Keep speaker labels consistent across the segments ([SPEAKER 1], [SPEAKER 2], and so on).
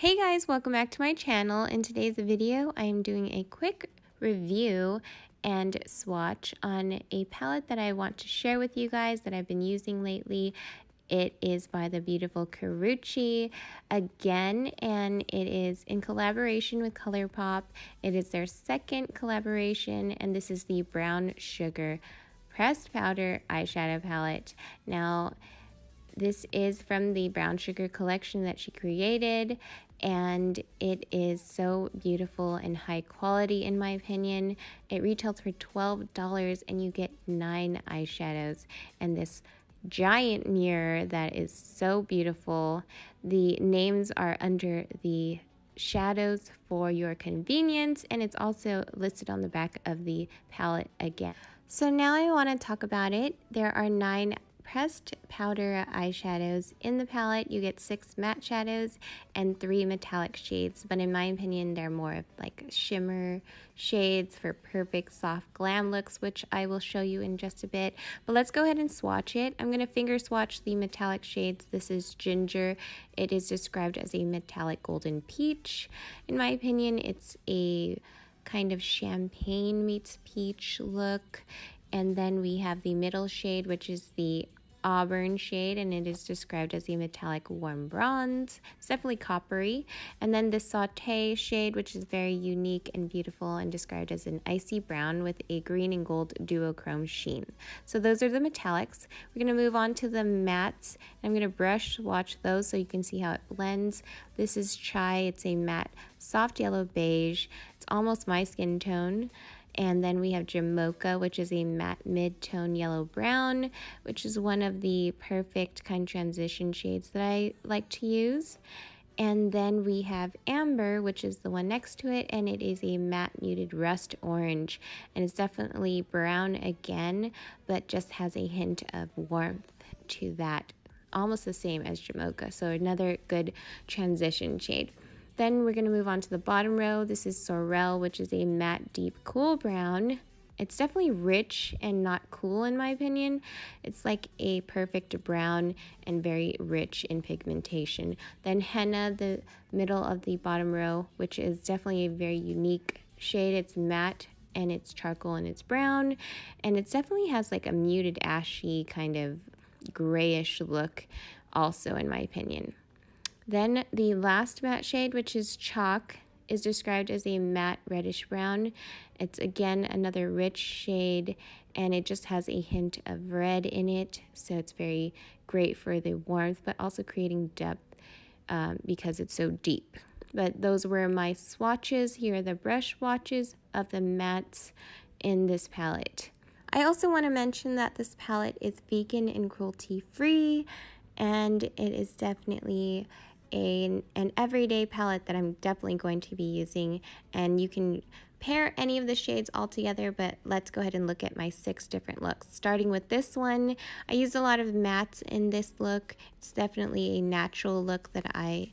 [SPEAKER 1] Hey guys, welcome back to my channel. In today's video, I am doing a quick review and swatch on a palette that I want to share with you guys that I've been using lately. It is by the beautiful Karrueche again, and it is in collaboration with Colourpop. It is their second collaboration, and this is the Brown Sugar Pressed Powder Eyeshadow Palette. Now, this is from the Brown Sugar collection that she created, and it is so beautiful and high quality in my opinion. It retails for $12 and you get 9 eyeshadows and this giant mirror that is so beautiful. The names are under the shadows for your convenience, and it's also listed on the back of the palette again. So now I want to talk about it. There are 9 pressed powder eyeshadows in the palette. You get 6 matte shadows and 3 metallic shades, but in my opinion they're more of like shimmer shades for perfect soft glam looks, which I will show you in just a bit. But let's go ahead and swatch it. I'm going to finger swatch the metallic shades. This is Ginger. It is described as a metallic golden peach. In my opinion, it's a kind of champagne meets peach look. And then we have the middle shade, which is the auburn shade, and it is described as a metallic warm bronze. It's definitely coppery. And then the saute shade, which is very unique and beautiful and described as an icy brown with a green and gold duochrome sheen. So those are the metallics. We're going to move on to the mattes. I'm going to brush swatch those so you can see how it blends. This is Chai. It's a matte soft yellow beige. It's almost my skin tone. And then we have Jamocha, which is a matte mid-tone yellow brown, which is one of the perfect kind of transition shades that I like to use. And then we have Amber, which is the one next to it, and it is a matte muted rust orange. And it's definitely brown again, but just has a hint of warmth to that. Almost the same as Jamocha, so another good transition shade. Then we're going to move on to the bottom row. This is Sorrel, which is a matte deep cool brown. It's definitely rich and not cool in my opinion. It's like a perfect brown and very rich in pigmentation. Then Henna, the middle of the bottom row, which is definitely a very unique shade. It's matte and it's charcoal and it's brown. And it definitely has like a muted ashy kind of grayish look also in my opinion. Then the last matte shade, which is Chalk, is described as a matte reddish brown. It's again another rich shade, and it just has a hint of red in it, so it's very great for the warmth, but also creating depth because it's so deep. But those were my swatches. Here are the brush swatches of the mattes in this palette. I also want to mention that this palette is vegan and cruelty-free, and it is definitely an everyday palette that I'm definitely going to be using, and you can pair any of the shades all together, but let's go ahead and look at my 6 different looks. Starting with this one, I used a lot of mattes in this look. It's definitely a natural look that I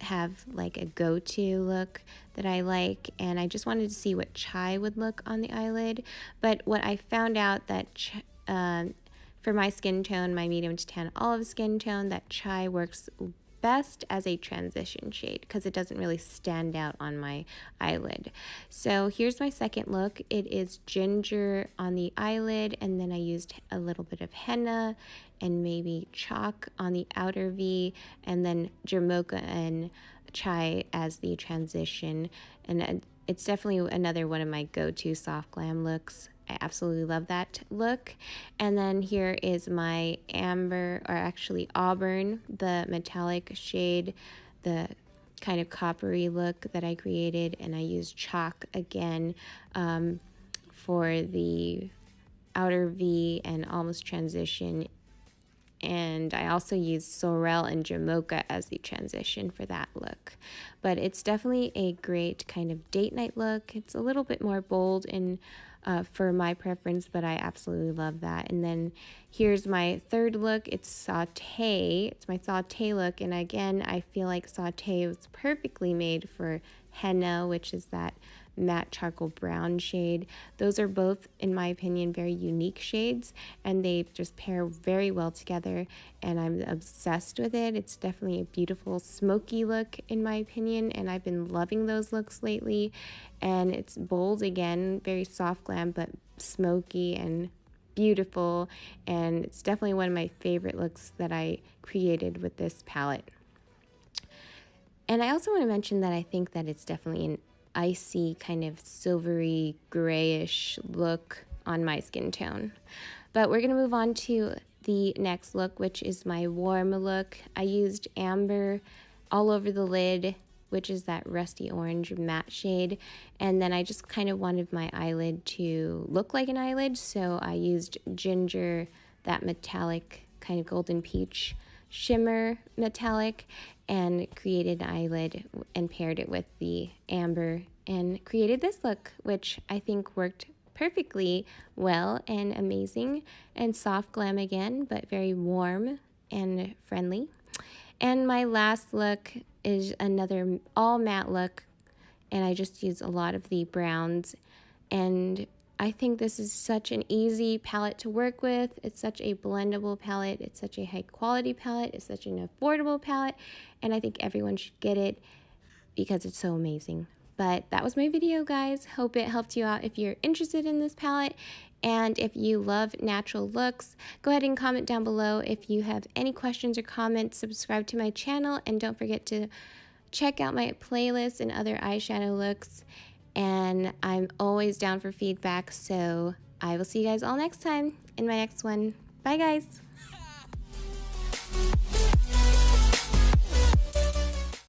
[SPEAKER 1] have like a go-to look that I like, and I just wanted to see what Chai would look on the eyelid. But what I found out that for my skin tone, my medium to tan olive skin tone, that Chai works best as a transition shade because it doesn't really stand out on my eyelid. So here's my second look. It is Ginger on the eyelid, and then I used a little bit of henna and maybe chalk on the outer V, and then Jamocha and Chai as the transition. And it's definitely another one of my go-to soft glam looks. I absolutely love that look. And then here is my amber, or actually auburn, the metallic shade, the kind of coppery look that I created, and I used chalk again for the outer V and almost transition. And I also used Sorrel and Jamocha as the transition for that look. But it's definitely a great kind of date night look. It's a little bit more bold in for my preference, but I absolutely love that. And then here's my third look. It's Saute. It's my Saute look, and again, I feel like Saute was perfectly made for henna, which is that matte charcoal brown shade. Those are both, in my opinion, very unique shades, and they just pair very well together, and I'm obsessed with it. It's definitely a beautiful smoky look, in my opinion, and I've been loving those looks lately. And it's bold again, very soft glam, but smoky and beautiful, and it's definitely one of my favorite looks that I created with this palette. And I also want to mention that I think that it's definitely an icy, kind of silvery grayish look on my skin tone. But we're going to move on to the next look, which is my warm look. I used amber all over the lid, which is that rusty orange matte shade, and then I just kind of wanted my eyelid to look like an eyelid, so I used ginger, that metallic kind of golden peach shimmer metallic, and created an eyelid and paired it with the amber and created this look, which I think worked perfectly well and amazing, and soft glam again, but very warm and friendly. And my last look is another all matte look, and I just use a lot of the browns, and I think this is such an easy palette to work with. It's such a blendable palette. It's such a high quality palette. It's such an affordable palette, and I think everyone should get it because it's so amazing. But that was my video, guys. Hope it helped you out if you're interested in this palette. And if you love natural looks, go ahead and comment down below. If you have any questions or comments, subscribe to my channel, and don't forget to check out my playlist and other eyeshadow looks. And I'm always down for feedback, so I will see you guys all next time in my next one. Bye, guys.